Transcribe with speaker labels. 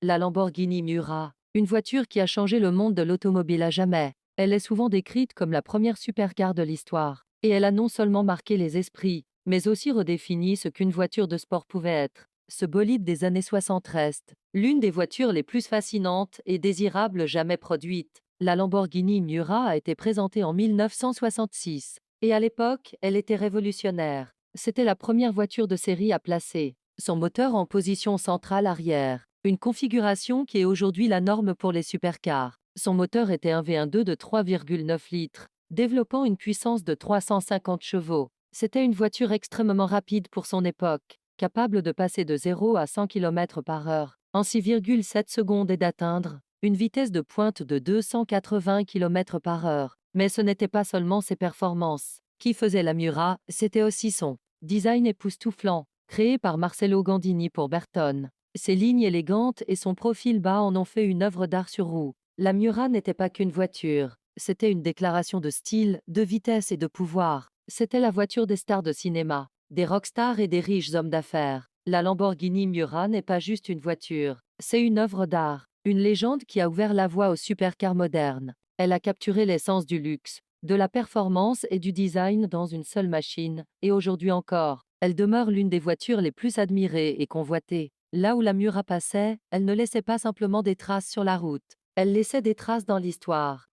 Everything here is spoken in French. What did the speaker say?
Speaker 1: La Lamborghini Miura, une voiture qui a changé le monde de l'automobile à jamais. Elle est souvent décrite comme la première supercar de l'histoire. Et elle a non seulement marqué les esprits, mais aussi redéfini ce qu'une voiture de sport pouvait être. Ce bolide des années 60 reste l'une des voitures les plus fascinantes et désirables jamais produites. La Lamborghini Miura a été présentée en 1966. Et à l'époque, elle était révolutionnaire. C'était la première voiture de série à placer son moteur en position centrale arrière, une configuration qui est aujourd'hui la norme pour les supercars. Son moteur était un V12 de 3,9 litres, développant une puissance de 350 chevaux. C'était une voiture extrêmement rapide pour son époque, capable de passer de 0 à 100 km par heure en 6,7 secondes et d'atteindre une vitesse de pointe de 280 km par heure. Mais ce n'était pas seulement ses performances qui faisaient la Miura, c'était aussi son design époustouflant, créé par Marcello Gandini pour Bertone. Ses lignes élégantes et son profil bas en ont fait une œuvre d'art sur roue. La Miura n'était pas qu'une voiture, c'était une déclaration de style, de vitesse et de pouvoir. C'était la voiture des stars de cinéma, des rockstars et des riches hommes d'affaires. La Lamborghini Miura n'est pas juste une voiture, c'est une œuvre d'art, une légende qui a ouvert la voie aux supercars modernes. Elle a capturé l'essence du luxe, de la performance et du design dans une seule machine, et aujourd'hui encore, elle demeure l'une des voitures les plus admirées et convoitées. Là où la Miura passait, elle ne laissait pas simplement des traces sur la route, elle laissait des traces dans l'histoire.